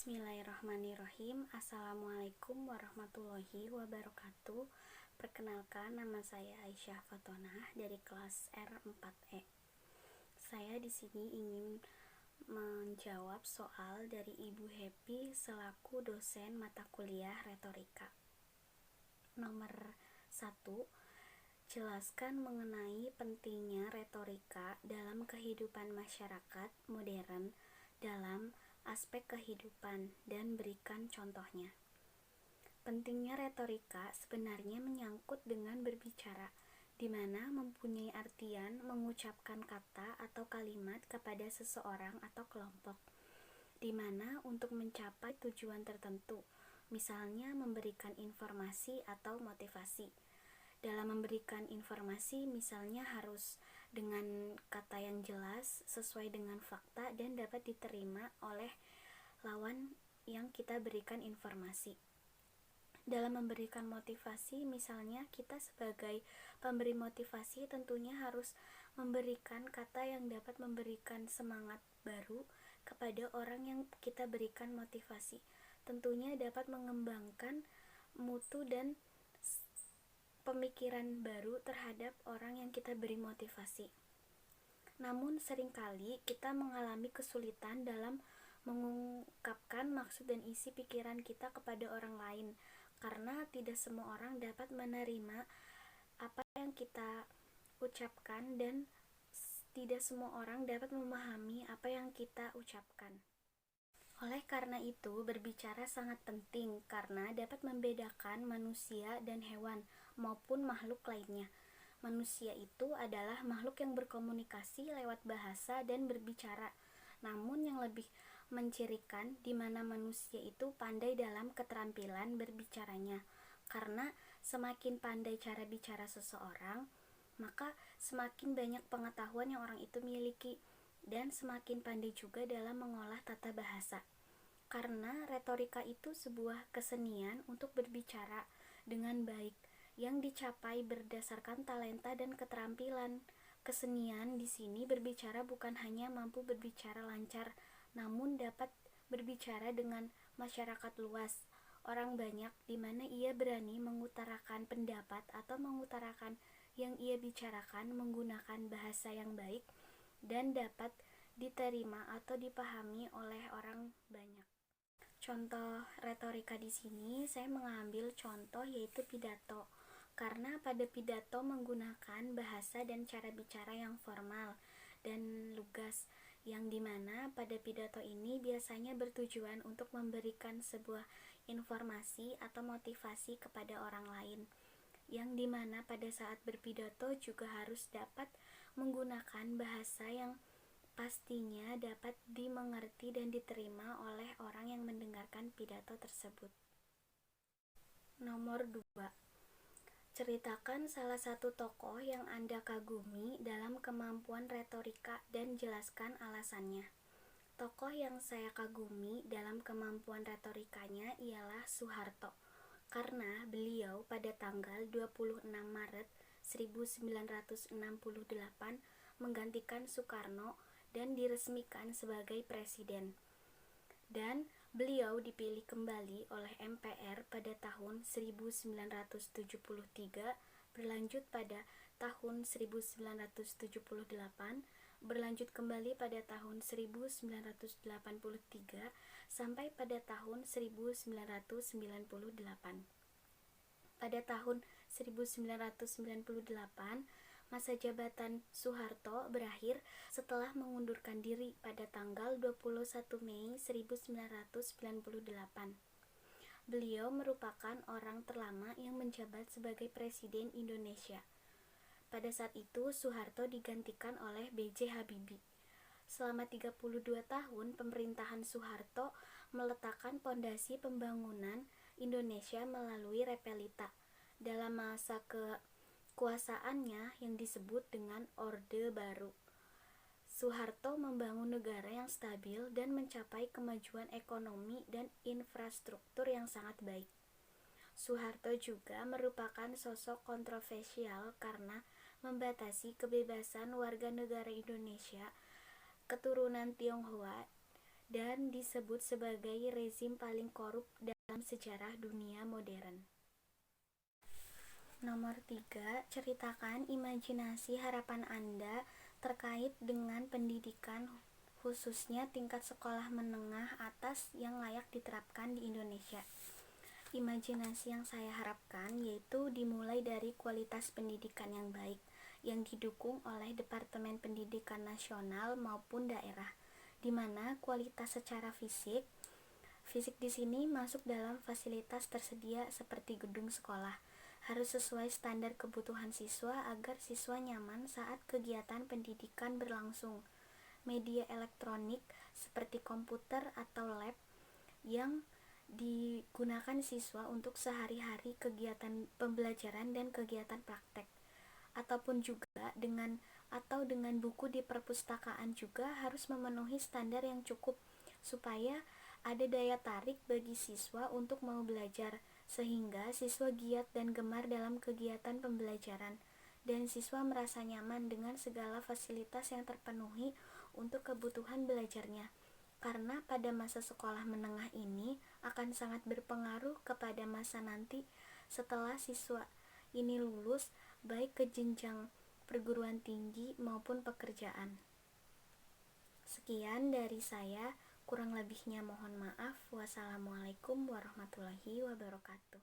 Bismillahirrahmanirrahim. Assalamualaikum warahmatullahi wabarakatuh. Perkenalkan, nama saya Aisyah Fatonah dari kelas R4E. Saya di sini ingin menjawab soal dari Ibu Happy selaku dosen mata kuliah retorika. Nomor 1. Jelaskan mengenai pentingnya retorika dalam kehidupan masyarakat modern dalam aspek kehidupan dan berikan contohnya. Pentingnya retorika sebenarnya menyangkut dengan berbicara, di mana mempunyai artian mengucapkan kata atau kalimat kepada seseorang atau kelompok, di mana untuk mencapai tujuan tertentu, misalnya memberikan informasi atau motivasi. Dalam memberikan informasi, misalnya harus dengan kata yang jelas, sesuai dengan fakta, dan dapat diterima oleh lawan yang kita berikan informasi. Dalam memberikan motivasi, misalnya kita sebagai pemberi motivasi tentunya harus memberikan kata yang dapat memberikan semangat baru kepada orang yang kita berikan motivasi. Tentunya dapat mengembangkan mutu dan pemikiran baru terhadap orang yang kita beri motivasi. Namun seringkali kita mengalami kesulitan dalam mengungkapkan maksud dan isi pikiran kita kepada orang lain, karena tidak semua orang dapat menerima apa yang kita ucapkan dan tidak semua orang dapat memahami apa yang kita ucapkan. Oleh karena itu, berbicara sangat penting karena dapat membedakan manusia dan hewan maupun makhluk lainnya. Manusia itu adalah makhluk yang berkomunikasi lewat bahasa dan berbicara. Namun yang lebih mencirikan di mana manusia itu pandai dalam keterampilan berbicaranya. Karena semakin pandai cara bicara seseorang, maka semakin banyak pengetahuan yang orang itu miliki dan semakin pandai juga dalam mengolah tata bahasa. Karena retorika itu sebuah kesenian untuk berbicara dengan baik yang dicapai berdasarkan talenta dan keterampilan. Kesenian di sini berbicara bukan hanya mampu berbicara lancar, namun dapat berbicara dengan masyarakat luas, orang banyak, di mana ia berani mengutarakan pendapat atau mengutarakan yang ia bicarakan menggunakan bahasa yang baik dan dapat diterima atau dipahami oleh orang banyak. Contoh retorika di sini saya mengambil contoh yaitu pidato. Karena pada pidato menggunakan bahasa dan cara bicara yang formal dan lugas, yang dimana pada pidato ini biasanya bertujuan untuk memberikan sebuah informasi atau motivasi kepada orang lain, yang dimana pada saat berpidato juga harus dapat menggunakan bahasa yang pastinya dapat dimengerti dan diterima oleh orang yang mendengarkan pidato tersebut. Nomor 2. Ceritakan salah satu tokoh yang Anda kagumi dalam kemampuan retorika dan jelaskan alasannya. Tokoh yang saya kagumi dalam kemampuan retorikanya ialah Soeharto, karena beliau pada tanggal 26 Maret 1968 menggantikan Soekarno dan diresmikan sebagai presiden. Dan beliau dipilih kembali oleh MPR pada tahun 1973, berlanjut pada tahun 1978, berlanjut kembali pada tahun 1983, sampai pada tahun 1998. Pada tahun 1998, masa jabatan Soeharto berakhir setelah mengundurkan diri pada tanggal 21 Mei 1998. Beliau merupakan orang terlama yang menjabat sebagai Presiden Indonesia. Pada saat itu, Soeharto digantikan oleh B.J. Habibie. Selama 32 tahun pemerintahan Soeharto meletakkan pondasi pembangunan Indonesia melalui Repelita. Dalam masa kekuasaannya yang disebut dengan Orde Baru, Soeharto membangun negara yang stabil dan mencapai kemajuan ekonomi dan infrastruktur yang sangat baik. Soeharto juga merupakan sosok kontroversial karena membatasi kebebasan warga negara Indonesia keturunan Tionghoa dan disebut sebagai rezim paling korup dalam sejarah dunia modern. Nomor 3, ceritakan imajinasi harapan Anda terkait dengan pendidikan khususnya tingkat sekolah menengah atas yang layak diterapkan di Indonesia. Imajinasi yang saya harapkan yaitu dimulai dari kualitas pendidikan yang baik yang didukung oleh Departemen Pendidikan Nasional maupun daerah, di mana kualitas secara fisik di sini masuk dalam fasilitas tersedia seperti gedung sekolah, harus sesuai standar kebutuhan siswa agar siswa nyaman saat kegiatan pendidikan berlangsung. Media elektronik seperti komputer atau lab yang digunakan siswa untuk sehari-hari kegiatan pembelajaran dan kegiatan praktek, ataupun juga dengan buku di perpustakaan juga harus memenuhi standar yang cukup supaya ada daya tarik bagi siswa untuk mau belajar, sehingga siswa giat dan gemar dalam kegiatan pembelajaran dan siswa merasa nyaman dengan segala fasilitas yang terpenuhi untuk kebutuhan belajarnya. Karena pada masa sekolah menengah ini akan sangat berpengaruh kepada masa nanti setelah siswa ini lulus, baik ke jenjang perguruan tinggi maupun pekerjaan. Sekian dari saya, kurang lebihnya mohon maaf. Wassalamualaikum warahmatullahi wabarakatuh.